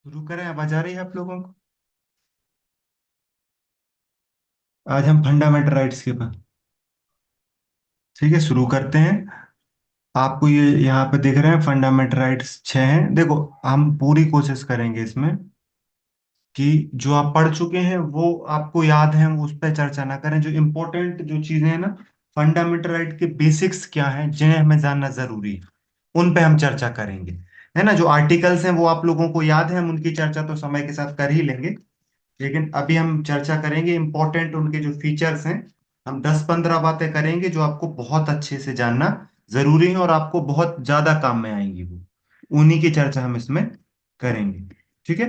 शुरू करें? आवाज आ रही है आप लोगों को? आज हम फंडामेंटल राइट्स के पर। ठीक है, शुरू करते हैं। आपको ये यहाँ पे दिख रहे हैं फंडामेंटल राइट्स 6 हैं। देखो, हम पूरी कोशिश करेंगे इसमें कि जो आप पढ़ चुके हैं वो आपको याद है, हम उस पर चर्चा ना करें। जो इम्पोर्टेंट जो चीजें हैं ना, फंडामेंटल राइट के बेसिक्स क्या हैं जिन्हें हमें जानना जरूरी है, उन पे हम चर्चा करेंगे। है ना? जो आर्टिकल्स हैं वो आप लोगों को याद है, हम उनकी चर्चा तो समय के साथ कर ही लेंगे। लेकिन अभी हम चर्चा करेंगे इंपॉर्टेंट उनके जो फीचर्स हैं। हम 10-15 बातें करेंगे जो आपको बहुत अच्छे से जानना जरूरी है और आपको बहुत ज्यादा काम में आएंगी। वो उन्हीं की चर्चा हम इसमें करेंगे। ठीक है,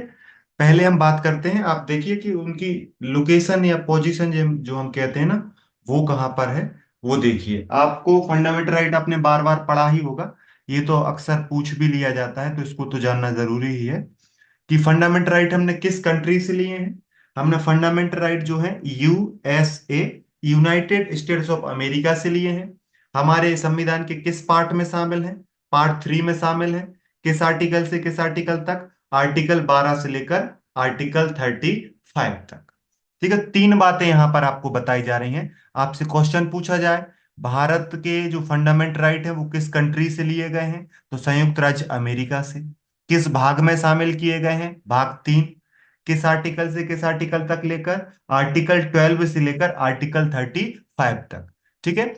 पहले हम बात करते हैं। आप देखिए कि उनकी लोकेशन या पोजीशन जो जो हम कहते हैं ना, वो कहाँ पर है। वो देखिए, आपको फंडामेंटल राइट आपने बार बार पढ़ा ही होगा। ये तो अक्सर पूछ भी लिया जाता है, तो इसको तो जानना जरूरी ही है कि फंडामेंटल राइट हमने किस कंट्री से लिए हैं। हमने फंडामेंटल राइट जो है USA, United states of America से लिए हैं। हमारे संविधान के किस पार्ट में शामिल है? पार्ट 3 में शामिल है। किस आर्टिकल से किस आर्टिकल तक? आर्टिकल 12 से लेकर आर्टिकल 35 तक। ठीक है, तीन बातें यहां पर आपको बताई जा रही हैं। आपसे क्वेश्चन पूछा जाए, भारत के जो फंडामेंटल राइट है वो किस कंट्री से लिए गए हैं, तो संयुक्त राज्य अमेरिका से। किस भाग में शामिल किए गए हैं? भाग 3। किस आर्टिकल से किस आर्टिकल तक लेकर? आर्टिकल 12 से लेकर आर्टिकल 35 तक। ठीक है,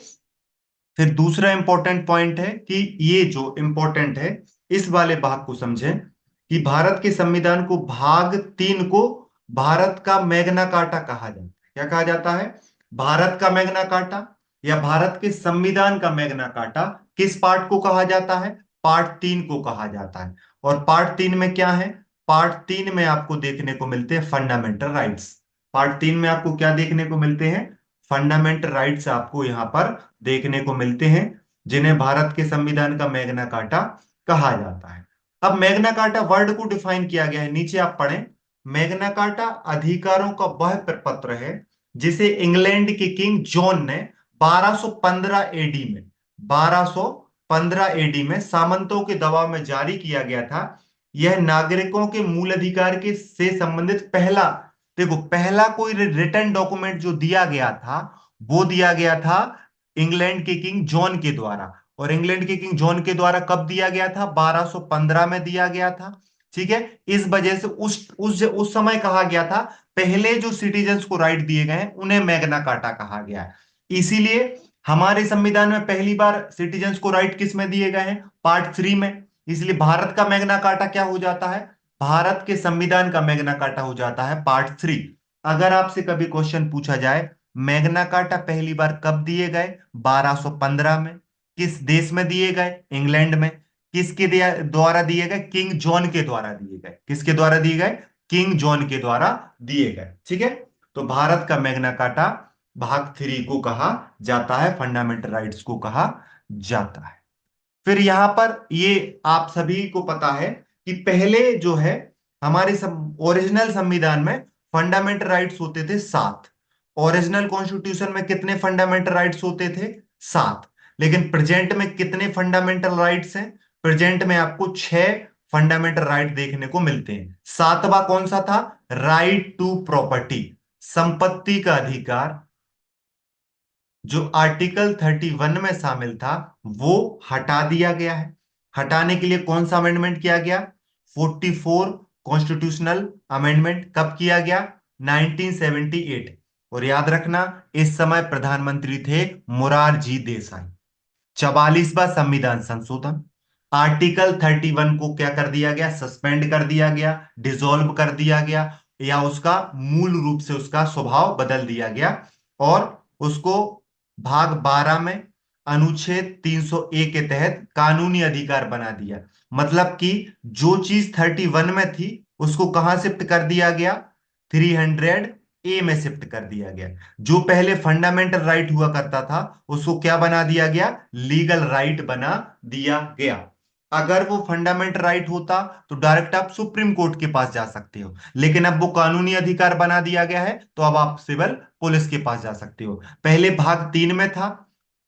फिर दूसरा इंपॉर्टेंट पॉइंट है कि ये जो इंपॉर्टेंट है, इस वाले भाग को समझें कि भारत के संविधान को भाग 3 को भारत का मैग्ना कार्टा कहा जाता है। क्या कहा जाता है? भारत का मैग्ना कार्टा या भारत के संविधान का मैग्ना कार्टा किस पार्ट को कहा जाता है? पार्ट 3 को कहा जाता है। और पार्ट 3 में क्या है? पार्ट 3 में आपको देखने को मिलते हैं फंडामेंटल राइट्स। पार्ट 3 में आपको क्या देखने को मिलते हैं? फंडामेंटल राइट्स आपको यहां पर देखने को मिलते हैं, जिन्हें भारत के संविधान का मैग्ना कार्टा कहा जाता है। अब मैग्ना कार्टा वर्ड को डिफाइन किया गया है, नीचे आप पढ़ें। मैग्ना कार्टा अधिकारों का वह प्रपत्र है जिसे इंग्लैंड के किंग जॉन ने 1215 एडी में 1215 एडी में सामंतों के दबाव में जारी किया गया था। यह नागरिकों के मूल अधिकार के से संबंधित पहला, देखो, पहला कोई रिटर्न डॉक्यूमेंट जो दिया गया था, वो दिया गया था इंग्लैंड के किंग जॉन के द्वारा। और इंग्लैंड के किंग जॉन के द्वारा कब दिया गया था? 1215 में दिया गया था। ठीक है, इस वजह से उस समय कहा गया था पहले जो सिटीजन्स को राइट दिए गए हैं उन्हें मैग्ना कार्टा कहा गया है। इसीलिए हमारे संविधान में पहली बार सिटीजन्स को राइट किस में दिए गए हैं? पार्ट 3 में। इसलिए भारत का मैग्ना कार्टा क्या हो जाता है? भारत के संविधान का मैग्ना कार्टा हो जाता है पार्ट 3। अगर आपसे कभी क्वेश्चन पूछा जाए मैग्ना कार्टा पहली बार कब दिए गए? 1215 में। किस देश में दिए गए? इंग्लैंड में। किसके द्वारा दिए गए? किंग जॉन के द्वारा दिए गए। किसके द्वारा दिए गए? किंग जॉन के द्वारा दिए गए। ठीक है, तो भारत का मैग्ना कार्टा भाग 3 को कहा जाता है, फंडामेंटल राइट्स को कहा जाता है। फिर यहां पर ये आप सभी को पता है कि पहले जो है हमारे ओरिजिनल संविधान में फंडामेंटल राइट्स होते थे 7। ओरिजिनल कॉन्स्टिट्यूशन में कितने फंडामेंटल राइट्स होते थे? 7। लेकिन प्रेजेंट में कितने फंडामेंटल राइट्स हैं? प्रेजेंट में आपको 6 फंडामेंटल राइट देखने को मिलते हैं। सातवां कौन सा था? राइट टू प्रॉपर्टी, संपत्ति का अधिकार, जो आर्टिकल 31 में शामिल था वो हटा दिया गया है। हटाने के लिए कौन सा अमेंडमेंट किया गया? 44 कॉन्स्टिट्यूशनल अमेंडमेंट। कब किया गया? 1978। और याद रखना, इस समय प्रधानमंत्री थे मोरारजी देसाई। 44वां संविधान संशोधन। आर्टिकल 31 को क्या कर दिया गया? सस्पेंड कर दिया गया, डिसॉल्व कर दिया गया, या उसका मूल रूप से उसका स्वभाव बदल दिया गया। और उसको भाग 12 में अनुच्छेद 301 के तहत कानूनी अधिकार बना दिया। मतलब कि जो चीज 31 में थी उसको कहां शिफ्ट कर दिया गया? 300 ए में शिफ्ट कर दिया गया। जो पहले फंडामेंटल राइट हुआ करता था उसको क्या बना दिया गया? लीगल राइट बना दिया गया। अगर वो फंडामेंटल राइट होता तो डायरेक्ट आप सुप्रीम कोर्ट के पास जा सकते हो, लेकिन अब वो कानूनी अधिकार बना दिया गया है तो अब आप सिविल पुलिस के पास जा सकते हो। पहले भाग 3 में था।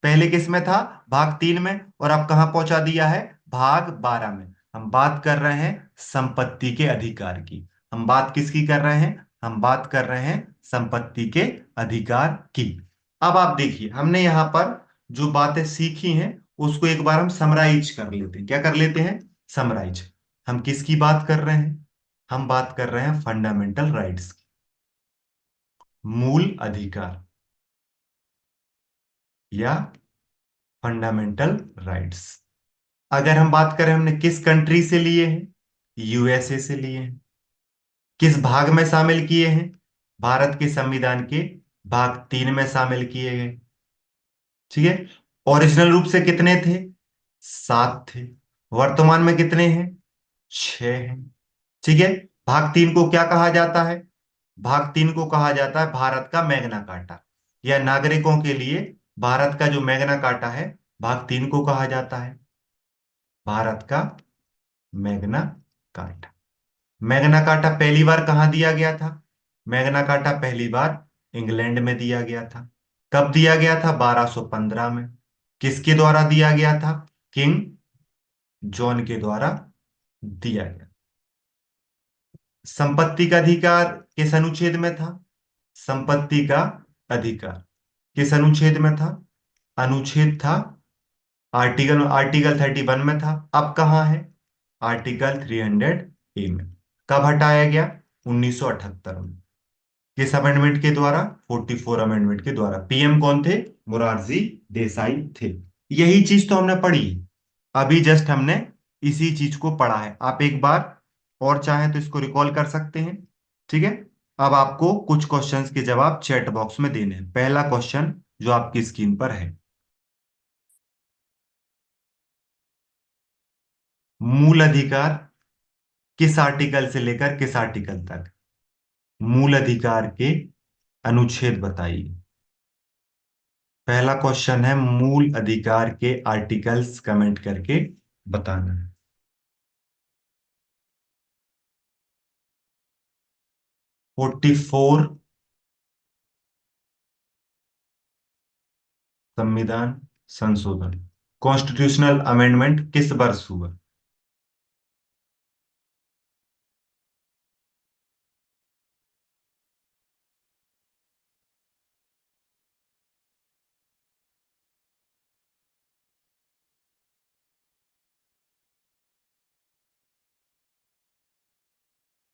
पहले किस में था? भाग 3 में। और अब कहां पहुंचा दिया है? भाग 12 में। हम बात कर रहे हैं संपत्ति के अधिकार की। हम बात किसकी कर रहे हैं? हम बात कर रहे हैं संपत्ति के अधिकार की। अब आप देखिए, हमने यहां पर जो बातें सीखी हैं उसको एक बार हम समराइज कर लेते हैं। क्या कर लेते हैं? समराइज। हम किसकी बात कर रहे हैं? हम बात कर रहे हैं फंडामेंटल राइट्स की, मूल अधिकार या फंडामेंटल राइट्स। अगर हम बात करें हमने किस कंट्री से लिए हैं? यूएसए से लिए हैं। किस भाग में शामिल किए हैं? भारत के संविधान के भाग 3 में शामिल किए गए। ठीक है। ओरिजिनल रूप से कितने थे? 7 थे। वर्तमान में कितने हैं? 6 हैं। ठीक है। भाग 3 को क्या कहा जाता है? भाग 3 को कहा जाता है भारत का मैग्ना कार्टा, या नागरिकों के लिए भारत का जो मैग्ना कार्टा है, भाग 3 को कहा जाता है भारत का मैग्ना कार्टा। मैग्ना कार्टा पहली बार कहाँ दिया गया था? मैग्ना कार्टा पहली बार इंग्लैंड में दिया गया था। कब दिया गया था? 1215 में। किसके द्वारा दिया गया था? किंग जॉन के द्वारा दिया गया। संपत्ति का अधिकार किस अनुच्छेद में था? संपत्ति का अधिकार किस अनुच्छेद में था? अनुच्छेद था, आर्टिकल 31 में था। अब कहाँ है? आर्टिकल 300 ए में। कब हटाया गया? 1978 में। किस अमेंडमेंट के द्वारा? 44 अमेंडमेंट के द्वारा। पीएम कौन थे? मोरारजी देसाई थे। यही चीज तो हमने पढ़ी है। अभी जस्ट हमने इसी चीज को पढ़ा है। आप एक बार और चाहें तो इसको रिकॉल कर सकते हैं। ठीक है। अब आपको कुछ क्वेश्चंस के जवाब चैट बॉक्स में देने हैं। पहला क्वेश्चन जो आपकी स्क्रीन पर है, मूल अधिकार किस आर्टिकल से लेकर किस आर्टिकल तक? मूल अधिकार के अनुच्छेद बताइए। पहला क्वेश्चन है, मूल अधिकार के आर्टिकल्स कमेंट करके बताना है। 44 संविधान संशोधन, कॉन्स्टिट्यूशनल अमेंडमेंट किस वर्ष हुआ?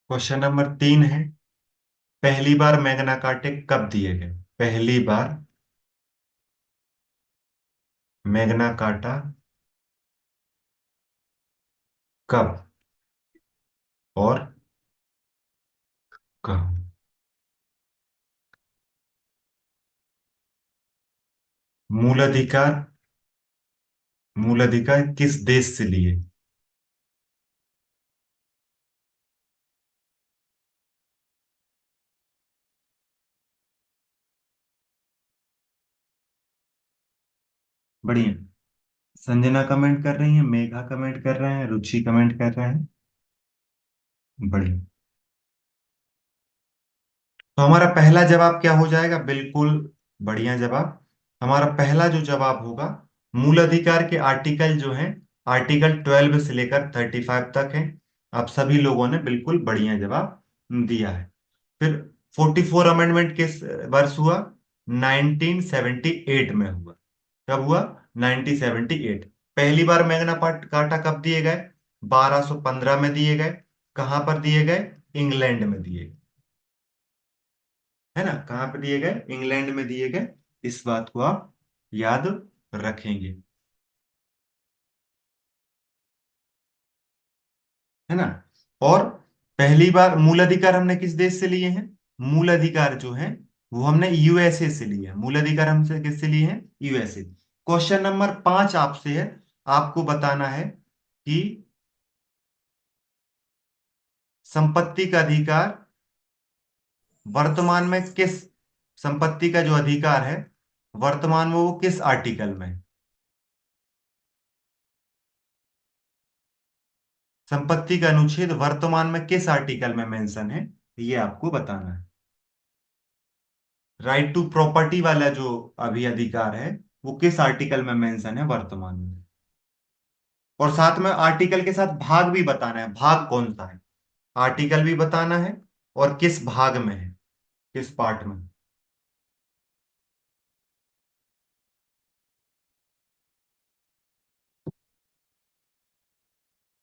क्वेश्चन नंबर 3 है, पहली बार मैग्ना कार्टे कब दिए गए? पहली बार मैग्ना कार्टा कब और कब? मूल अधिकार, मूल अधिकार किस देश से लिए? बढ़िया। संजना कमेंट कर रही है, मेघा कमेंट कर रहे हैं, रुचि कमेंट कर रहे हैं। बढ़िया। तो हमारा पहला जवाब क्या हो जाएगा? बिल्कुल बढ़िया जवाब। हमारा पहला जो जवाब होगा, मूल अधिकार के आर्टिकल जो है, आर्टिकल 12 से लेकर 35 तक है। आप सभी लोगों ने बिल्कुल बढ़िया जवाब दिया है। फिर 44 अमेंडमेंट किस वर्ष हुआ? 1978 में हुआ। कब हुआ? 1978। पहली बार मैग्ना कार्टा कब दिए गए? 1215 में दिए गए। कहां पर दिए गए? इंग्लैंड में दिए गए। है ना? कहाँ पे दिए गए? इंग्लैंड में दिए गए। इस बात को आप याद रखेंगे। है ना? और पहली बार मूल अधिकार हमने किस देश से लिए हैं? मूल अधिकार जो है वो हमने यूएसए से लिए हैं। मूल अधिकार हमसे किससे लिए हैं? यूएसए। क्वेश्चन नंबर 5 आपसे है। आपको बताना है कि संपत्ति का अधिकार वर्तमान में किस, संपत्ति का जो अधिकार है वर्तमान में वो किस आर्टिकल में है? संपत्ति का अनुच्छेद वर्तमान में किस आर्टिकल में मेंशन है, ये आपको बताना है। राइट टू प्रॉपर्टी वाला जो अभी अधिकार है वो किस आर्टिकल में मेंशन है वर्तमान में? और साथ में आर्टिकल के साथ भाग भी बताना है, भाग कौन सा है। आर्टिकल भी बताना है और किस भाग में है, किस पार्ट में।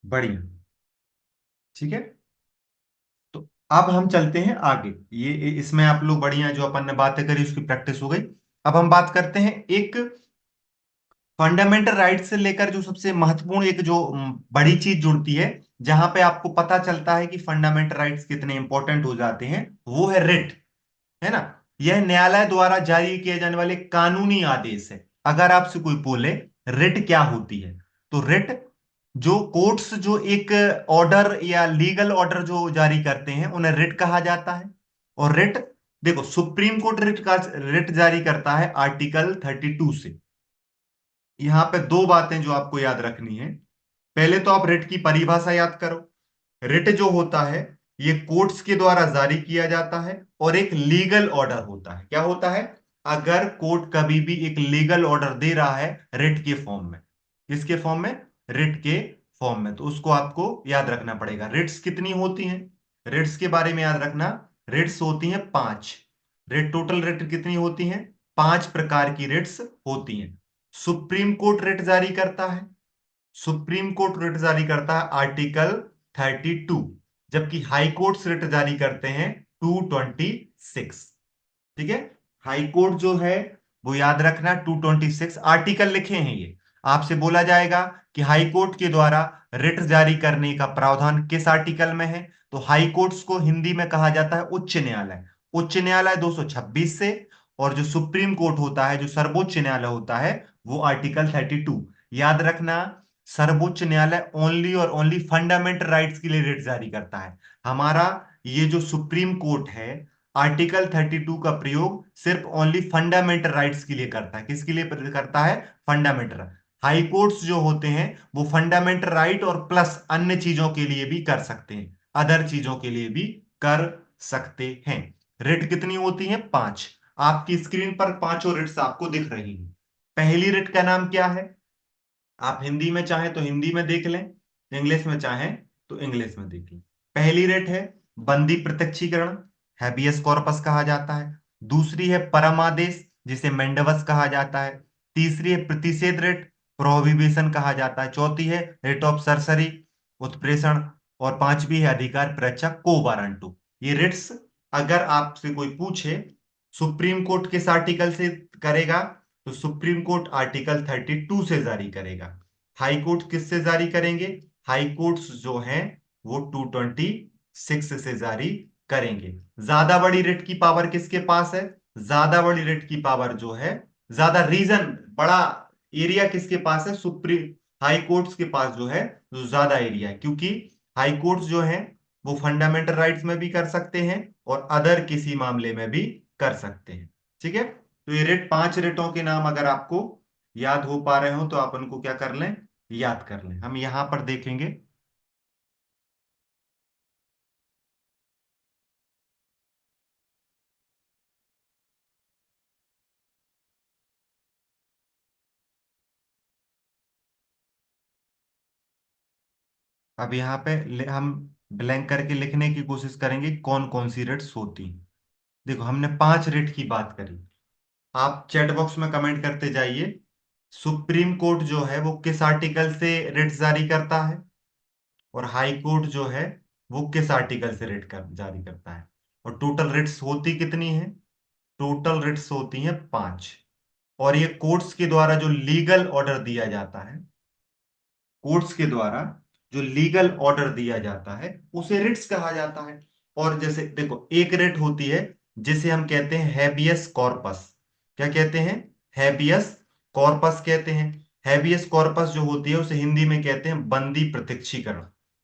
बढ़िया। ठीक है। तो अब हम चलते हैं आगे। ये इसमें आप लोग बढ़िया, जो अपन ने बातें करी उसकी प्रैक्टिस हो गई। अब हम बात करते हैं एक फंडामेंटल राइट से लेकर जो सबसे महत्वपूर्ण एक जो बड़ी चीज जुड़ती है, जहां पे आपको पता चलता है कि फंडामेंटल राइट्स कितने इंपॉर्टेंट हो जाते हैं, वो है रिट। है ना। यह न्यायालय द्वारा जारी किए जाने वाले कानूनी आदेश है। अगर आपसे कोई बोले रिट क्या होती है, तो रिट, जो कोर्ट्स जो एक ऑर्डर या लीगल ऑर्डर जो जारी करते हैं उन्हें रिट कहा जाता है। और रिट, देखो सुप्रीम कोर्ट रिट जारी करता है आर्टिकल 32 से। यहां पे दो बातें जो आपको याद रखनी है। पहले तो आप रिट की परिभाषा याद करो। रिट जो होता है, ये कोर्ट्स के द्वारा जारी किया जाता है और एक लीगल ऑर्डर होता है। क्या होता है? अगर कोर्ट कभी भी एक लीगल ऑर्डर दे रहा है रिट के फॉर्म में, किसके फॉर्म में? रिट के फॉर्म में, तो उसको आपको याद रखना पड़ेगा। रिट्स कितनी होती हैं? रिट्स के बारे में याद रखना। रिट्स होती हैं पांच। रिट, टोटल रिट कितनी होती हैं? पांच प्रकार की रिट्स होती हैं। सुप्रीम कोर्ट रिट जारी करता है। सुप्रीम कोर्ट रिट जारी करता है आर्टिकल 32, जबकि हाई कोर्ट रिट जारी करते हैं 226। ठीक है। हाई कोर्ट जो है वो याद रखना 226 आर्टिकल लिखे हैं ये। आपसे बोला जाएगा कि हाई कोर्ट के द्वारा रिट जारी करने का प्रावधान किस आर्टिकल में है, तो हाई कोर्ट्स को हिंदी में कहा जाता है उच्च न्यायालय। उच्च न्यायालय 226 से। और जो सुप्रीम कोर्ट होता है, जो सर्वोच्च न्यायालय होता है, वो आर्टिकल 32। याद रखना, सर्वोच्च न्यायालय ओनली और ओनली फंडामेंटल राइट्स के लिए रिट जारी करता है। हमारा ये जो सुप्रीम कोर्ट है, आर्टिकल 32 का प्रयोग सिर्फ ओनली फंडामेंटल राइट्स के लिए करता है। किसके लिए करता है? फंडामेंटल। हाई कोर्ट्स जो होते हैं वो फंडामेंटल राइट और प्लस अन्य चीजों के लिए भी कर सकते हैं, अदर चीजों के लिए भी कर सकते हैं। रिट कितनी होती है? पांच। आपकी स्क्रीन पर पांचों रिट्स आपको दिख रही हैं। पहली रिट का नाम क्या है? आप हिंदी में चाहें तो हिंदी में देख लें, इंग्लिश में चाहें तो इंग्लिश में देख लें। पहली रेट है बंदी प्रत्यक्षीकरण, हैबियस कॉर्पस कहा जाता है। दूसरी है परमादेश, जिसे मेंडवस कहा जाता है। तीसरी है प्रतिषेध रेट, प्रोहिबिशन कहा जाता है। चौथी है रेट ऑफ सरसरी, उत्प्रेषण। और पांचवी है अधिकार परीक्षा को वारंटू। ये रिट्स, अगर आपसे कोई पूछे सुप्रीम कोर्ट किस आर्टिकल से करेगा, तो सुप्रीम कोर्ट आर्टिकल 32 से जारी करेगा। हाई कोर्ट किससे जारी करेंगे? हाई कोर्ट्स जो हैं वो 226 से जारी करेंगे। ज्यादा बड़ी रिट की पावर किसके पास है? ज्यादा बड़ी रिट की पावर जो है, ज्यादा रीजन, बड़ा एरिया किसके पास है? सुप्रीम हाई कोर्ट्स के पास जो है, जो ज्यादा एरिया है, क्योंकि हाई कोर्ट्स जो है वो फंडामेंटल राइट्स में भी कर सकते हैं और अदर किसी मामले में भी कर सकते हैं। ठीक है। तो ये रेट, पांच रेटों के नाम अगर आपको याद हो पा रहे हो तो आप उनको क्या कर लें? याद कर लें। हम यहां पर देखेंगे। अब यहाँ पे हम ब्लैंक करके लिखने की कोशिश करेंगे कौन कौन सी रेट्स होती हैं। देखो, हमने पांच रेट की बात करी। आप चैट बॉक्स में कमेंट करते जाइए, सुप्रीम कोर्ट जो है वो किस आर्टिकल से रेट जारी करता है, और हाई कोर्ट जो है वो किस आर्टिकल से जारी करता है। और टोटल रेट्स होती कितनी है? टोटल रिट्स होती हैं पांच। और ये कोर्ट्स के द्वारा जो लीगल ऑर्डर दिया जाता है, कोर्ट्स के द्वारा जो लीगल ऑर्डर दिया जाता है उसे रिट्स कहा जाता है। और जैसे देखो, एक रिट होती है जिसे हम कहते हैं हैबियस कॉर्पस। क्या कहते हैं? हैबियस कॉर्पस कहते हैं। हैबियस कॉर्पस जो होती है उसे हिंदी में कहते हैं बंदी प्रत्यक्षीकरण।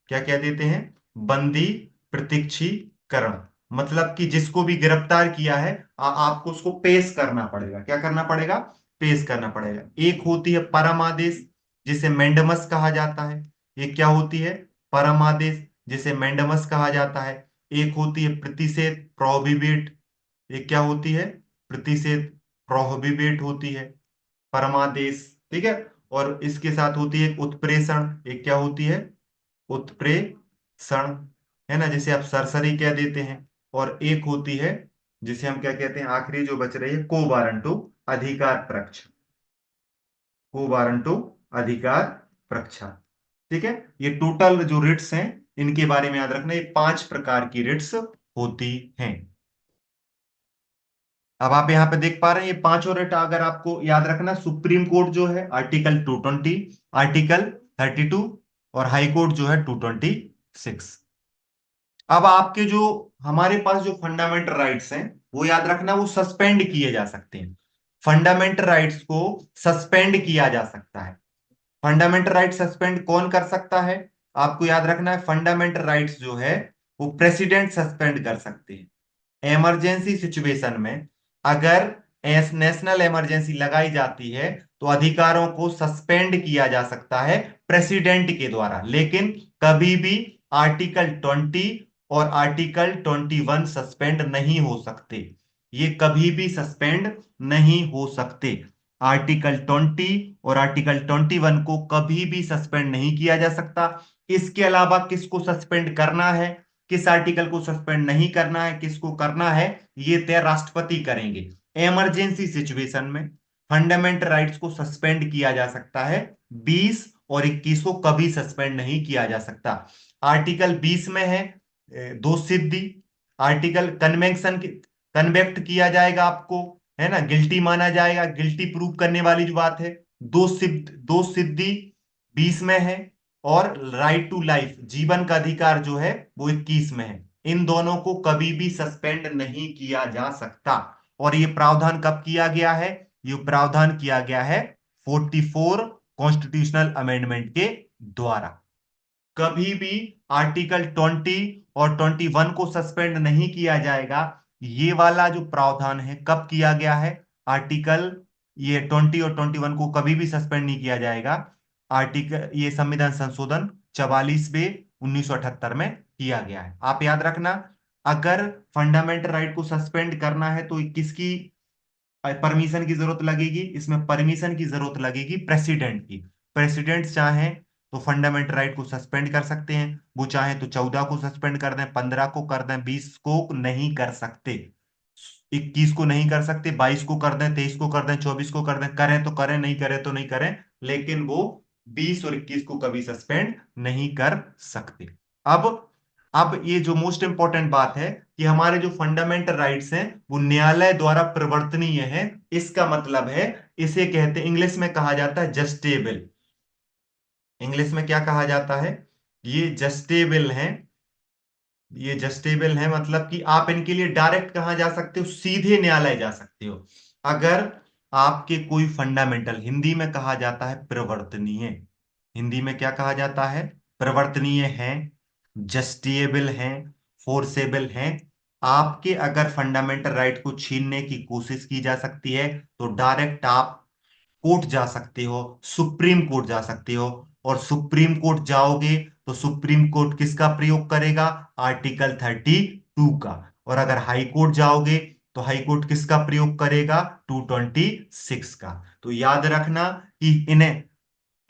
क्या कह देते हैं? बंदी प्रत्यक्षीकरण। मतलब कि जिसको भी गिरफ्तार किया है, आपको उसको पेश करना पड़ेगा। क्या करना पड़ेगा? पेश करना पड़ेगा। एक होती है परम आदेश, जिसे मेंडमस कहा जाता है। ये क्या होती है? परम आदेश, जिसे मेंडमस कहा जाता है। एक होती है प्रतिषेध, प्रोहिबिट। ये क्या होती है? प्रतिषेध, प्रोहिबिट होती है, परमादेश। ठीक है। और इसके साथ होती है एक उत्प्रेषण। एक क्या होती है? उत्प्रेषण, है ना, जिसे आप सरसरी कह देते हैं। और एक होती है जिसे हम क्या कहते हैं, आखिरी जो बच रही है, कोबारंटो अधिकार परीक्षा। कोबारंटो अधिकार परीक्षा। ठीक है। ये टोटल जो रिट्स हैं, इनके बारे में याद रखना, ये 5 प्रकार की रिट्स होती हैं। अब आप यहां पे देख पा रहे हैं ये पांचों रिट, अगर आपको याद रखना, सुप्रीम कोर्ट जो है आर्टिकल 220, आर्टिकल 32, और हाई कोर्ट जो है 226। अब आपके जो हमारे पास जो फंडामेंटल राइट्स हैं, वो याद रखना, वो सस्पेंड किए जा सकते हैं। फंडामेंटल राइट्स को सस्पेंड किया जा सकता है। फंडामेंटल राइट सस्पेंड कौन कर सकता है? आपको याद रखना है, फंडामेंटल राइट्स जो है वो प्रेसिडेंट सस्पेंड कर सकते हैं। इमरजेंसी सिचुएशन में अगर नेशनल इमरजेंसी लगाई जाती है, तो अधिकारों को सस्पेंड किया जा सकता है प्रेसिडेंट के द्वारा, लेकिन कभी भी आर्टिकल 20 और आर्टिकल 21 सस्पेंड नहीं हो सकते। ये कभी भी सस्पेंड नहीं हो सकते। आर्टिकल 20 और आर्टिकल 21 को कभी भी सस्पेंड नहीं किया जा सकता। इसके अलावा किसको सस्पेंड करना है, किस आर्टिकल को सस्पेंड नहीं करना है, किसको करना है, ये तय राष्ट्रपति करेंगे। इमरजेंसी सिचुएशन में फंडामेंटल राइट्स को सस्पेंड किया जा सकता है, 20 और 21 को कभी सस्पेंड नहीं किया जा सकता। आर्टिकल 20 में है दोष सिद्धि। आर्टिकल कन्वेंशन, कन्वेक्ट किया जाएगा आपको, है ना, गिल्टी माना जाएगा, गिल्टी प्रूव करने वाली जो बात है। दोष सिद्धि 20 में है। और राइट टू लाइफ, जीवन का अधिकार जो है वो 21 में है। इन दोनों को कभी भी सस्पेंड नहीं किया जा सकता। और ये प्रावधान कब किया गया है? ये प्रावधान किया गया है 44 कॉन्स्टिट्यूशनल अमेंडमेंट के द्वारा। कभी भी आर्टिकल 20 और 21 को सस्पेंड नहीं किया जाएगा। ये वाला जो प्रावधान है कब किया गया है? आर्टिकल, ये 20 और 21 को कभी भी सस्पेंड नहीं किया जाएगा। आर्टिकल, ये संविधान संशोधन 44 बे 1978 में किया गया है। आप याद रखना, अगर फंडामेंटल राइट को सस्पेंड करना है तो किसकी परमिशन की जरूरत लगेगी? इसमें परमिशन की जरूरत लगेगी प्रेसिडेंट की। प्रेसिडेंट चाहे तो फंडामेंटल राइट को सस्पेंड कर सकते हैं, वो चाहे तो 14 को सस्पेंड कर दें, 15 को कर दें, 20 को नहीं कर सकते, 21 को नहीं कर सकते, 22 को कर दें, 23 को कर दें, 24 को कर दें, करें तो करें, नहीं करें तो नहीं करें, लेकिन वो 20 और 21 को कभी सस्पेंड नहीं कर सकते। अब अब ये जो मोस्ट इंपॉर्टेंट बात है कि हमारे जो फंडामेंटल राइट्स हैं वो न्यायालय द्वारा प्रवर्तनीय है। इसका मतलब है, इसे कहते, इंग्लिश में कहा जाता है जस्टेबल। इंग्लिश में क्या कहा जाता है? ये जस्टेबल है। ये जस्टेबल है मतलब कि आप इनके लिए डायरेक्ट कहां जा सकते हो? सीधे न्यायालय जा सकते हो। अगर आपके कोई फंडामेंटल, हिंदी में कहा जाता है प्रवर्तनीय, हिंदी में क्या कहा जाता है? प्रवर्तनीय है, जस्टिएबल है, फोर्सेबल है। आपके अगर फंडामेंटल राइट को छीनने की कोशिश की जा सकती है, तो डायरेक्ट आप कोर्ट जा सकते हो, सुप्रीम कोर्ट जा सकते हो। और सुप्रीम कोर्ट जाओगे तो सुप्रीम कोर्ट किसका प्रयोग करेगा? आर्टिकल 32 का। और अगर हाई कोर्ट जाओगे तो हाई कोर्ट किसका प्रयोग करेगा? 226 का। तो याद रखना कि इन्हें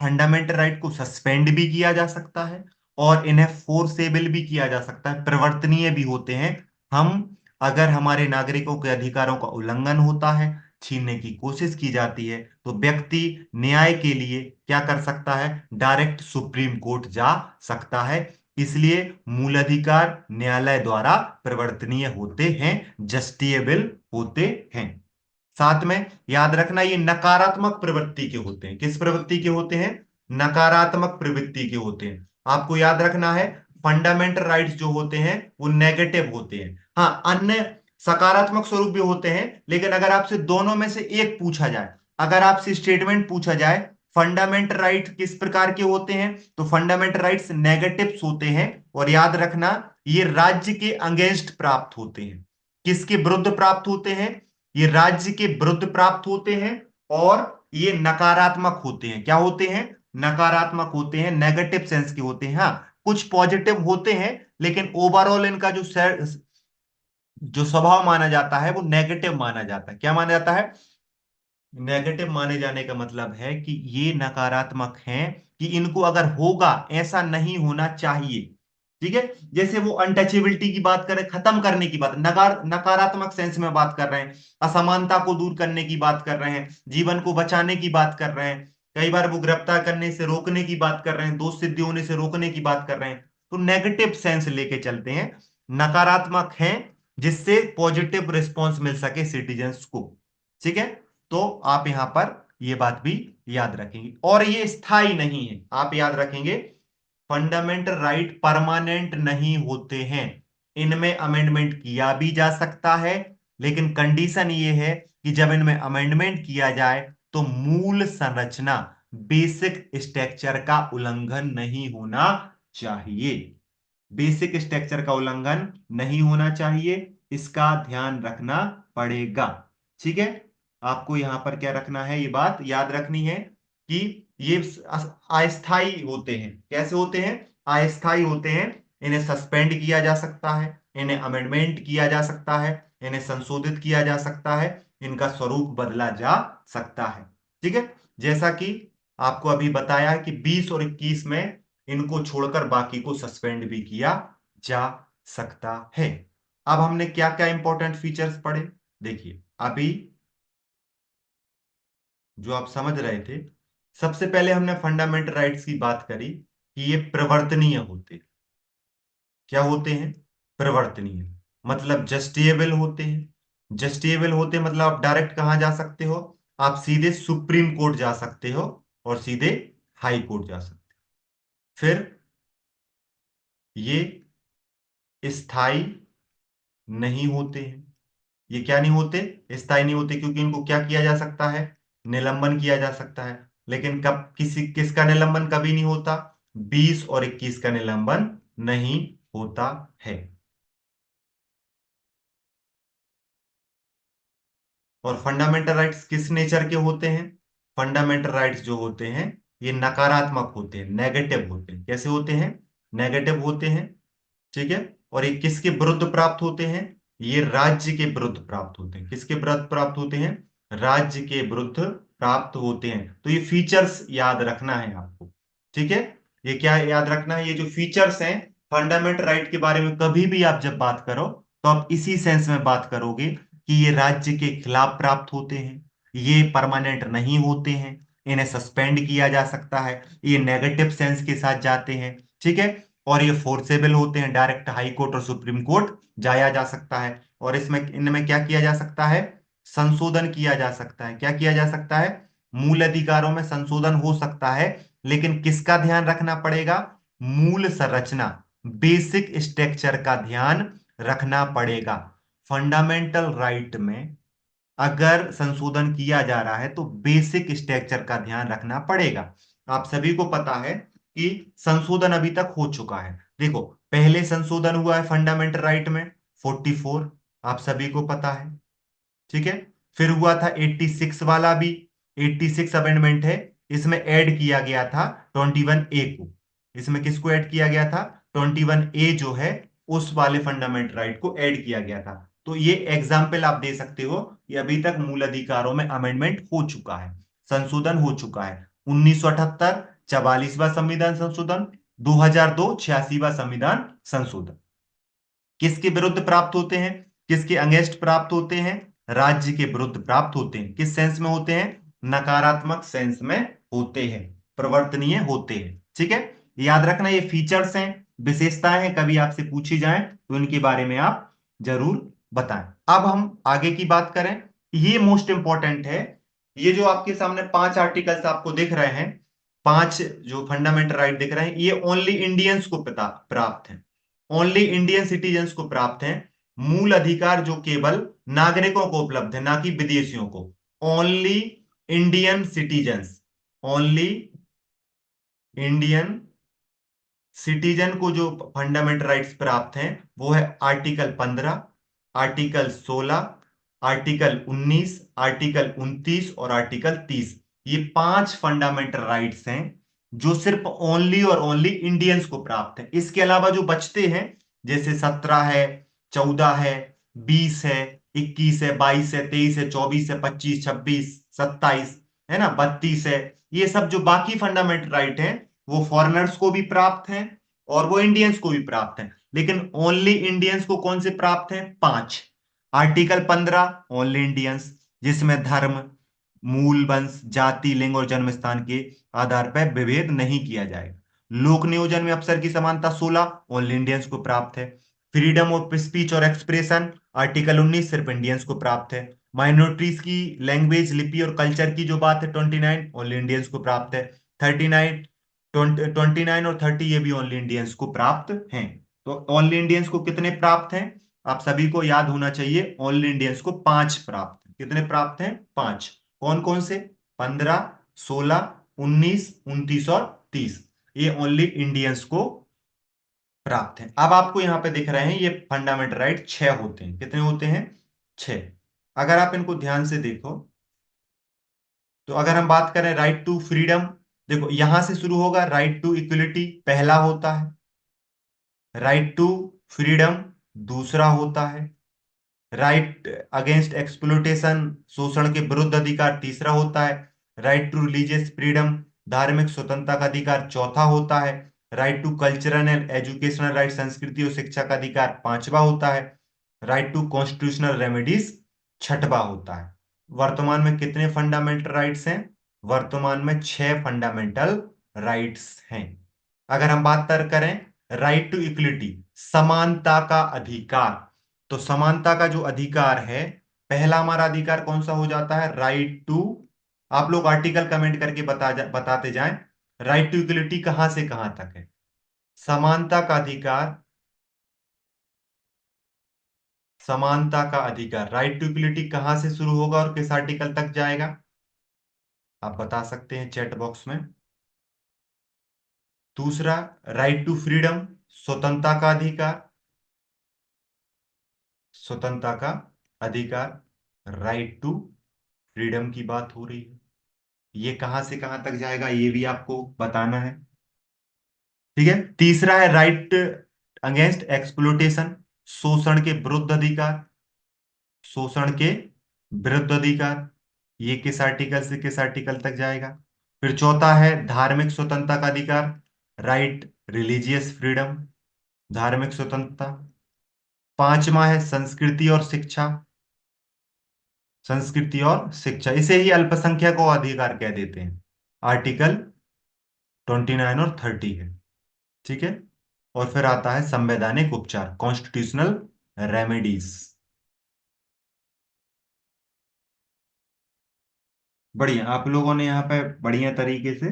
फंडामेंटल राइट को सस्पेंड भी किया जा सकता है और इन्हें फोर्सेबल भी किया जा सकता है, परिवर्तनीय भी होते हैं। हम, अगर हमारे नागरिकों के अधिकारों का उल्लंघन होता है, छीनने की कोशिश की जाती है, तो व्यक्ति न्याय के लिए क्या कर सकता है? डायरेक्ट सुप्रीम कोर्ट जा सकता है। इसलिए मूल अधिकार न्यायालय द्वारा परिवर्तनीय होते हैं, जस्टिएबल होते हैं। साथ में याद रखना, ये नकारात्मक प्रवृत्ति के होते हैं। किस प्रवृत्ति के होते हैं? नकारात्मक प्रवृत्ति के होते हैं। आपको याद रखना है, फंडामेंटल राइट्स जो होते हैं वो नेगेटिव होते हैं। हाँ, अन्य सकारात्मक स्वरूप भी होते हैं, लेकिन अगर आपसे दोनों में से एक पूछा जाए, अगर आपसे स्टेटमेंट पूछा जाए फंडामेंटल राइट किस प्रकार के होते हैं, तो फंडामेंटल राइट्स नेगेटिव्स होते हैं। और याद रखना, ये राज्य के अगेंस्ट प्राप्त होते हैं। किसके विरुद्ध प्राप्त होते हैं? ये राज्य के विरुद्ध प्राप्त होते हैं। और ये नकारात्मक होते हैं। क्या होते हैं? नकारात्मक होते हैं, नेगेटिव सेंस के होते हैं। हाँ, कुछ पॉजिटिव होते हैं, लेकिन ओवरऑल इनका जो स्वभाव माना जाता है वो नेगेटिव माना जाता है। क्या माना जाता है? नेगेटिव माने जाने का मतलब है कि ये नकारात्मक हैं, कि इनको अगर होगा, ऐसा नहीं होना चाहिए। ठीक है। जैसे वो अनटचेबिलिटी की बात करें, खत्म करने की बात, नकारात्मक सेंस में बात कर रहे हैं, असमानता को दूर करने की बात कर रहे हैं, जीवन को बचाने की बात कर रहे हैं, कई बार वो गिरफ्तार करने से रोकने की बात कर रहे हैं, दोष सिद्धि होने से रोकने की बात कर रहे हैं। तो नेगेटिव सेंस लेके चलते हैं, नकारात्मक है, जिससे पॉजिटिव रिस्पॉन्स मिल सके सिटीजन्स को। ठीक है। तो आप यहां पर ये बात भी याद रखेंगे, और ये स्थायी नहीं है, आप याद रखेंगे। फंडामेंटल राइट परमानेंट नहीं होते हैं, इनमें अमेंडमेंट किया भी जा सकता है, लेकिन कंडीशन ये है कि जब इनमें अमेंडमेंट किया जाए तो मूल संरचना, बेसिक स्ट्रक्चर का उल्लंघन नहीं होना चाहिए। बेसिक स्ट्रक्चर का उल्लंघन नहीं होना चाहिए, इसका ध्यान रखना पड़ेगा। ठीक है। आपको यहां पर क्या रखना है, ये बात याद रखनी है कि ये अस्थाई होते हैं। कैसे होते हैं? अस्थाई होते हैं। इन्हें सस्पेंड किया जा सकता है, इन्हें अमेंडमेंट किया जा सकता है, इन्हें संशोधित किया जा सकता है, इनका स्वरूप बदला जा सकता है। ठीक है। जैसा कि आपको अभी बताया कि 20 और 21 में इनको छोड़कर बाकी को सस्पेंड भी किया जा सकता है। अब हमने क्या क्या इंपॉर्टेंट फीचर्स पढ़े, देखिए अभी जो आप समझ रहे थे। सबसे पहले हमने फंडामेंटल राइट्स की बात करी कि ये प्रवर्तनीय होते। क्या होते हैं? प्रवर्तनीय, मतलब जस्टिएबल होते हैं। जस्टिएबल होते मतलब आप डायरेक्ट कहां जा सकते हो? आप सीधे सुप्रीम कोर्ट जा सकते हो और सीधे हाई कोर्ट जा सकते हो। फिर ये स्थायी नहीं होते हैं। ये क्या नहीं होते? स्थायी नहीं होते, क्योंकि इनको क्या किया जा सकता है? निलंबन किया जा सकता है। लेकिन कब किसी किसका निलंबन कभी नहीं होता? 20 और 21 का निलंबन नहीं होता है। और फंडामेंटल राइट्स किस नेचर के होते हैं? फंडामेंटल राइट्स जो होते हैं ये नकारात्मक होते हैं, नेगेटिव होते हैं। कैसे होते हैं? नेगेटिव होते हैं। ठीक है। और ये किसके विरुद्ध प्राप्त होते हैं? ये राज्य के विरुद्ध प्राप्त होते हैं। किसके विरुद्ध प्राप्त होते हैं? राज्य के विरुद्ध प्राप्त होते हैं। तो ये फीचर्स याद रखना है आपको। ठीक है। ये क्या याद रखना है? ये जो फीचर्स हैं फंडामेंटल राइट के बारे में, कभी भी आप जब बात करो तो आप इसी सेंस में बात करोगे कि ये राज्य के खिलाफ प्राप्त होते हैं, ये परमानेंट नहीं होते हैं, इन्हें सस्पेंड किया जा सकता है, ये नेगेटिव सेंस के साथ जाते हैं। ठीक है। और ये फोर्सेबल होते हैं, डायरेक्ट हाई कोर्ट और सुप्रीम कोर्ट जाया जा सकता है। और इसमें इनमें क्या किया जा सकता है? संशोधन किया जा सकता है। क्या किया जा सकता है? मूल अधिकारों में संशोधन हो सकता है, लेकिन किसका ध्यान रखना पड़ेगा? मूल संरचना, बेसिक स्ट्रक्चर का ध्यान रखना पड़ेगा। फंडामेंटल राइट में अगर संशोधन किया जा रहा है तो बेसिक स्ट्रक्चर का ध्यान रखना पड़ेगा। आप सभी को पता है कि संशोधन अभी तक हो चुका है। देखो, पहले संशोधन हुआ है फंडामेंटल राइट में 44, आप सभी को पता है। ठीक है। फिर हुआ था 86 वाला भी, 86 अमेंडमेंट है। इसमें ऐड किया गया था 21A को। इसमें किसको ऐड किया गया था? 21A जो है, उस वाले फंडामेंटल राइट को ऐड किया गया था। तो ये एग्जाम्पल आप दे सकते हो कि अभी तक मूल अधिकारों में अमेंडमेंट हो चुका है, संशोधन हो चुका है। 1978 44वां संविधान संशोधन, 2002 86वां संविधान संशोधन। किसके विरुद्ध प्राप्त होते हैं? किसके अगेंस्ट प्राप्त होते हैं? राज्य के विरुद्ध प्राप्त होते हैं। किस सेंस में होते हैं? नकारात्मक सेंस में होते हैं, प्रवर्तनीय होते हैं। ठीक है। याद रखना, ये फीचर्स हैं, विशेषताएं हैं, कभी आपसे पूछी जाए तो इनके बारे में आप जरूर बताएं। अब हम आगे की बात करें, ये मोस्ट इंपॉर्टेंट है। ये जो आपके सामने 5 आर्टिकल्स आपको दिख रहे हैं, 5 जो फंडामेंटल राइट दिख रहे हैं, ये ओनली इंडियंस को प्राप्त है, ओनली इंडियन सिटीजन्स को प्राप्त है। मूल अधिकार जो केवल नागरिकों को उपलब्ध है, ना कि विदेशियों को। Only Indian citizens, only Indian citizen को जो फंडामेंटल राइट्स प्राप्त हैं वो है आर्टिकल 15, आर्टिकल 16, आर्टिकल 19, आर्टिकल 29 और आर्टिकल 30। ये 5 फंडामेंटल राइट्स हैं जो सिर्फ ओनली और ओनली इंडियंस को प्राप्त है। इसके अलावा जो बचते हैं, जैसे 17 है, 14 है, 20 है, 21 है, 22 है, 23 है, 24 है, 25, 26, 27 है ना, 32 है। ये सब जो बाकी फंडामेंटल राइट हैं वो फॉरेनर्स को भी प्राप्त हैं और वो इंडियंस को भी प्राप्त हैं, लेकिन ओनली इंडियंस को कौन से प्राप्त हैं? पांच। आर्टिकल 15 ओनली इंडियंस, जिसमें धर्म, मूल वंश, जाति, लिंग और जन्म स्थान के आधार पर विभेद नहीं किया जाएगा। लोक नियोजन में अफसर की समानता 16 ओनली इंडियंस को प्राप्त है। फ्रीडम ऑफ स्पीच और एक्सप्रेशन आर्टिकल 19 सिर्फ इंडियंस को प्राप्त है। माइनॉरिटीज की लैंग्वेज, लिपि और कल्चर की जो बात है 29 ओनली इंडियंस को प्राप्त है। 39, 29 और 30 ये भी ओनली इंडियंस को प्राप्त हैं। तो ओनली इंडियंस को कितने प्राप्त हैं? आप सभी को याद होना चाहिए, ओनली इंडियंस को पांच प्राप्त हैं। कितने प्राप्त हैं? पांच। कौन कौन से? 15, 16, 19, 29 और 30, ये ओनली इंडियंस को प्राप्त हैं। अब आपको यहां पे दिख रहे हैं ये फंडामेंटल राइट छह होते हैं। कितने होते हैं? छह। अगर आप इनको ध्यान से देखो तो अगर हम बात करें राइट टू फ्रीडम, देखो यहां से शुरू होगा, राइट टू इक्वलिटी पहला होता है, राइट टू फ्रीडम दूसरा होता है, राइट अगेंस्ट एक्सप्लोटेशन शोषण के विरुद्ध अधिकार तीसरा होता है, राइट टू रिलीजियस फ्रीडम धार्मिक स्वतंत्रता का अधिकार चौथा होता है, right to cultural and educational right संस्कृति और शिक्षा का अधिकार पांचवा होता है, राइट टू कॉन्स्टिट्यूशनल रेमेडीज छठवा होता है। वर्तमान में कितने फंडामेंटल राइट्स हैं? वर्तमान में छह फंडामेंटल राइट्स हैं। अगर हम बात करें राइट टू इक्विलिटी, समानता का अधिकार, तो समानता का जो अधिकार है, पहला हमारा अधिकार कौन सा हो जाता है? राइट टू, आप लोग आर्टिकल कमेंट करके बताते जाएं, राइट टू इक्वलिटी कहां से कहां तक है? समानता का अधिकार, समानता का अधिकार राइट टू इक्वलिटी कहां से शुरू होगा और किस आर्टिकल तक जाएगा? आप बता सकते हैं चैट बॉक्स में। दूसरा, राइट टू फ्रीडम स्वतंत्रता का अधिकार, स्वतंत्रता का अधिकार, राइट टू फ्रीडम की बात हो रही है, ये कहां से कहां तक जाएगा ये भी आपको बताना है। ठीक है। तीसरा है राइट अगेंस्ट एक्सप्लोटेशन, शोषण के विरुद्ध अधिकार, शोषण के विरुद्ध अधिकार, ये किस आर्टिकल से किस आर्टिकल तक जाएगा? फिर चौथा है धार्मिक स्वतंत्रता का अधिकार, राइट रिलीजियस फ्रीडम, धार्मिक स्वतंत्रता। पांचवा है संस्कृति और शिक्षा, संस्कृति और शिक्षा, इसे ही अल्पसंख्यकों का अधिकार कह देते हैं, आर्टिकल 29 और 30 है। ठीक है। और फिर आता है संवैधानिक उपचार, कॉन्स्टिट्यूशनल रेमेडीज। बढ़िया, आप लोगों ने यहाँ पे बढ़िया तरीके से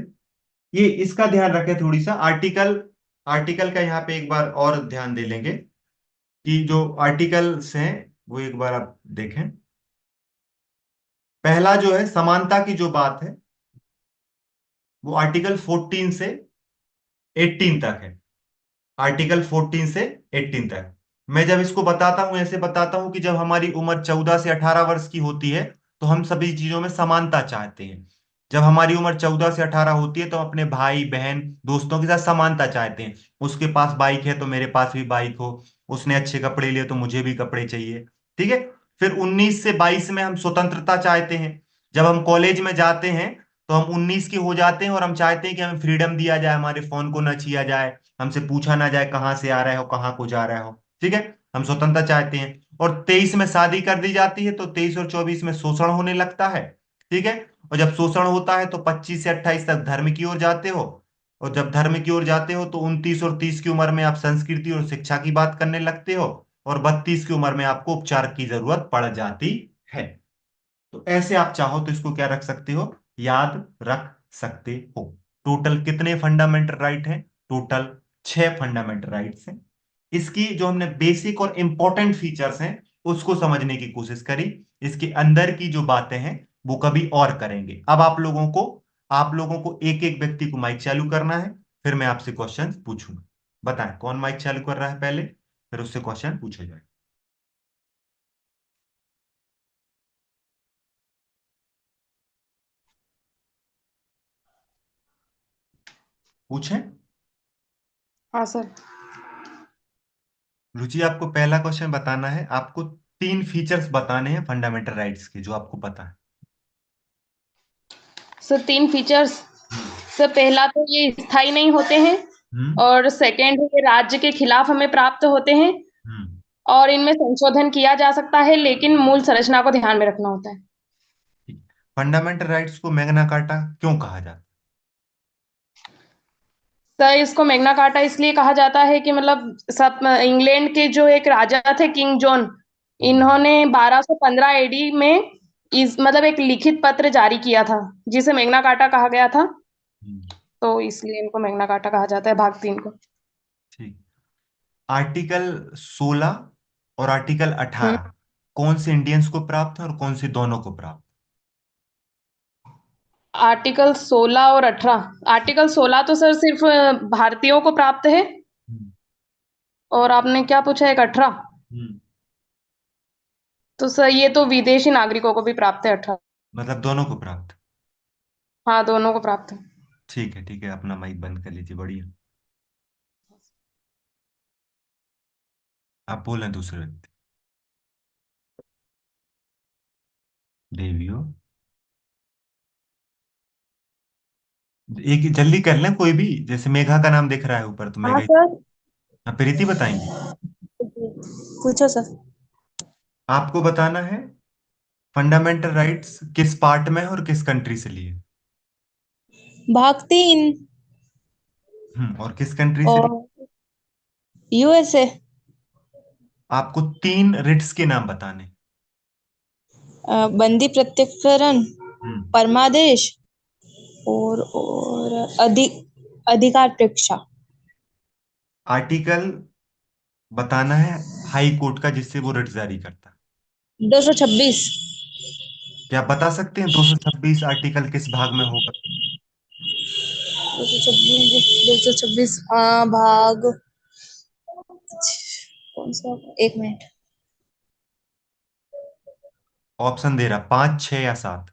ये इसका ध्यान रखें, थोड़ी सा आर्टिकल, आर्टिकल का यहाँ पे एक बार और ध्यान दे लेंगे कि जो आर्टिकल्स हैं वो एक बार आप देखें। पहला जो है समानता की जो बात है वो आर्टिकल 14 से 18 तक है, आर्टिकल 14 से 18 तक। मैं जब इसको बताता हूं ऐसे बताता हूं कि जब हमारी उम्र 14 से 18 वर्ष की होती है तो हम सभी चीजों में समानता चाहते हैं। जब हमारी उम्र 14 से 18 होती है तो हम अपने भाई बहन दोस्तों के साथ समानता चाहते हैं, उसके पास बाइक है तो मेरे पास भी बाइक हो, उसने अच्छे कपड़े लिए तो मुझे भी कपड़े चाहिए। ठीक है। फिर 19 से 22 में हम स्वतंत्रता चाहते हैं। जब हम कॉलेज में जाते हैं तो हम 19 के हो जाते हैं और हम चाहते हैं कि हमें फ्रीडम दिया जाए, हमारे फोन को न छिया जाए, हमसे पूछा ना जाए कहाँ से आ रहे हो कहाँ को जा रहे हो। ठीक है। हम स्वतंत्रता चाहते हैं। और 23 में शादी कर दी जाती है तो 23 और 24 में शोषण होने लगता है। ठीक है। और जब शोषण होता है तो 25 से 28 तक धर्म की ओर जाते हो, और जब धर्म की ओर जाते हो तो 29 और 30 की उम्र में आप संस्कृति और शिक्षा की बात करने लगते हो, और 32 की उम्र में आपको उपचार की जरूरत पड़ जाती है। तो ऐसे आप चाहो तो इसको क्या रख सकते हो, याद रख सकते हो। टोटल कितने फंडामेंटल राइट हैं? टोटल छह फंडामेंटल राइट्स हैं। इसकी जो हमने बेसिक और इंपॉर्टेंट फीचर्स हैं उसको समझने की कोशिश करी, इसके अंदर की जो बातें हैं वो कभी और करेंगे। अब आप लोगों को एक एक व्यक्ति को माइक चालू करना है, फिर मैं आपसे क्वेश्चन पूछूंगा। बताएं कौन माइक चालू कर रहा है पहले, फिर उससे क्वेश्चन पूछे जाए। पूछें। हाँ सर। रुचि, आपको पहला क्वेश्चन बताना है, आपको तीन फीचर्स बताने हैं फंडामेंटल राइट्स के जो आपको पता है। सर तीन फीचर्स। हम्म। सर पहला तो ये स्थायी नहीं होते हैं। हम्म। और सेकंड ये राज्य के खिलाफ हमें प्राप्त होते हैं। हम्म। और इनमें संशोधन किया जा सकता है, लेकिन मूल संरचना को ध्यान में रखना होता है। फंडामेंटल राइट्स को मैग्ना कार्टा क्यों कहा जाता सर इसको मैग्ना कार्टा इसलिए कहा जाता है कि मतलब सब इंग्लैंड के जो एक राजा थे, किंग जॉन, है? इन्होंने 1215 एडी में इस मतलब एक लिखित पत्र जारी किया था, जिसे मैग्ना कार्टा कहा गया था। हम्म। तो इसलिए इनको मैग्ना कार्टा कहा जाता है, भाग 3 को। ठीक। आर्टिकल 16 और आर्टिकल हम्म। 18 कौन से इंडियंस को प्राप्त है और कौन से दोनों को प्राप्त? आर्टिकल 16 और 18। आर्टिकल 16 तो सर सिर्फ भारतीयों को प्राप्त है। हम्म। और आपने क्या पूछा, एक 18? हम्म। तो सर ये तो विदेशी नागरिकों को भी प्राप्त है, 18। मतलब दोनों को प्राप्त। हाँ, दोनों को प्राप्त है। ठीक है, ठीक है, अपना माइक बंद कर लीजिए, बढ़िया। आप बोलें दूसरे व्यक्ति। देवियो। एक जल्दी कर लें कोई भी, जैसे मेघा का नाम दिख रहा है ऊपर, तो हाँ मेघा। सर। हाँ, प्रीति बताएंगी। पूछो सर। आपको बताना है फंडामेंटल राइट्स किस पार्ट में है और किस कंट्री से लिए। भाग 3। और किस कंट्री से लिए। और यूएसए। आपको 3 रिट्स के नाम बताने। बंदी प्रत्यक्षरण, हम्म। परमादेश, और अधिकार प्रेक्षा। आर्टिकल बताना है हाई कोर्ट का जिससे वो रिट जारी करता है। 226। क्या आप बता सकते हैं 226 आर्टिकल किस भाग में होगा? 226 भाग। कौन सा? एक मिनट। ऑप्शन दे रहा, 5, 6 या 7।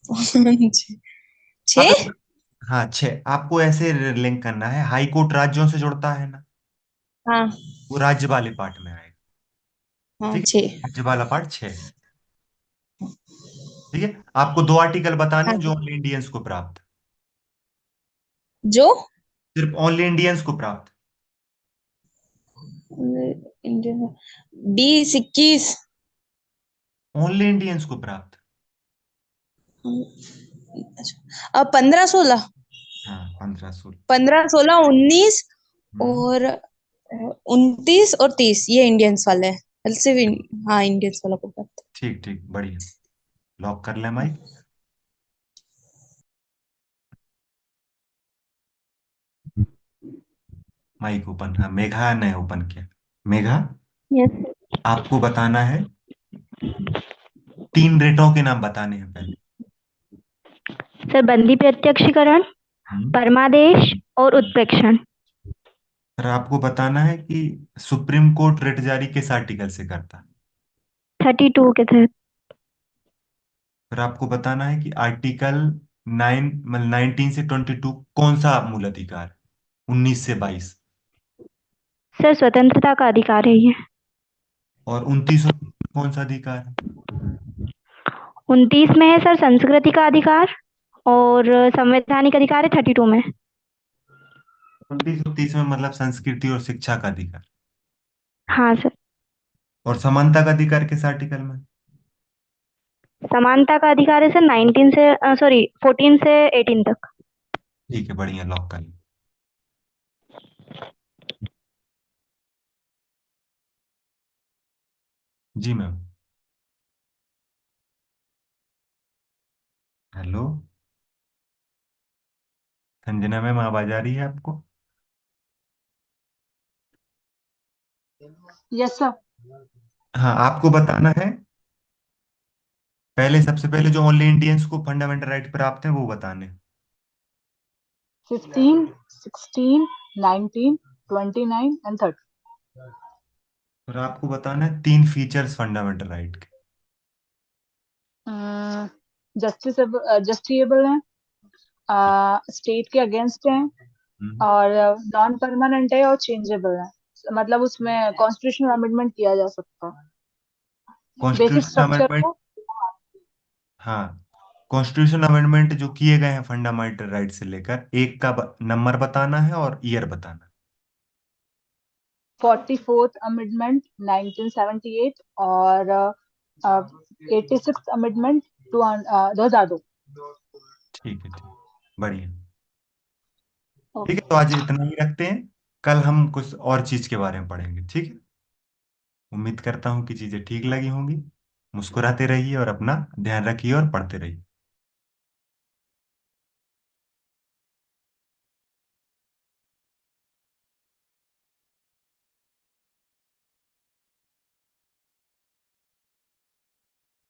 अब 6। हाँ, 6 आपको ऐसे लिंक करना है, हाई कोर्ट राज्यों से जुड़ता है ना, हाँ। वो राज्य वाले पार्ट में आएगा। हाँ, ठीक है, 6। राज्य वाला पार्ट 6। ठीक है, आपको 2 आर्टिकल बताने हाँ हैं जो जी। ओनली इंडियंस को प्राप्त। जो सिर्फ ओनली इंडियंस को प्राप्त। इंडियन, 20, 21। ओनली इंडियंस को प्राप्त। अब 15, 16। हाँ, 15, 16। 15, 16, 19 हम्म। और 29 और 30, ये इंडियंस वाले हैं, सिर्फ हाँ, इंडियंस वाला को पता ठीक, ठीक, बढ़िया। लॉक कर ले माइक। माइक ओपन, हाँ, मेघा ने ओपन किया। मेघा, है। यस। आपको बताना है 3 रेटों के नाम बताने हैं पहले। सर बंदी प्रत्यक्षीकरण, हम्म। परमादेश और उत्प्रेक्षण। फिर आपको बताना है कि सुप्रीम कोर्ट रिट जारी किस आर्टिकल से करता है। 32 के तहत। फिर आपको बताना है कि आर्टिकल 9 मतलब 19 से 22 कौन सा मूल अधिकार है, 19 से 22। सर स्वतंत्रता का अधिकार है ये। और 29 और 30 कौन सा अधिकार है? 29 में है सर संस्कृति का अधिकार, और संवैधानिक अधिकार है 32 में। 29 और 30 में मतलब संस्कृति और शिक्षा का अधिकार। हाँ सर। और समानता का अधिकार किस आर्टिकल में? समानता का अधिकार है सर 19 से, सॉरी, 14 से 18 तक। ठीक है, बढ़िया, लॉक कर लो। जी मैम। हेलो। संजना मैम, आवाज आ रही है आपको? Yes sir. हाँ, आपको बताना है पहले, सबसे पहले जो ओनली इंडियंस को फंडामेंटल राइट प्राप्त है वो बताने हैं। 15, 16, 19, 29 एंड 30। और आपको बताना है 3 फीचर्स फंडामेंटल राइट के। जस्टिसेबल है, स्टेट के अगेंस्ट है, और नॉन परमानेंट है और चेंजेबल है। मतलब उसमें कॉन्स्टिट्यूशनल अमेंडमेंट किया जा सकता है, बेसिक कॉन्स्टिट्यूशनल स्ट्रक्चर अमेंडमेंट। को। हाँ, कॉन्स्टिट्यूशन अमेंडमेंट जो किए गए हैं फंडामेंटल राइट से लेकर, एक का नंबर बताना है और ईयर बताना 44th अमेंडमेंट 1978 और 86th अमेंडमेंट 2002। है। ठीक है, ठीक, बढ़िया। ठीक है, ओके। तो आज इतना ही रखते हैं। कल हम कुछ और चीज के बारे में पढ़ेंगे, ठीक है। उम्मीद करता हूँ कि चीजें ठीक लगी होंगी। मुस्कुराते रहिए और अपना ध्यान रखिए और पढ़ते रहिए।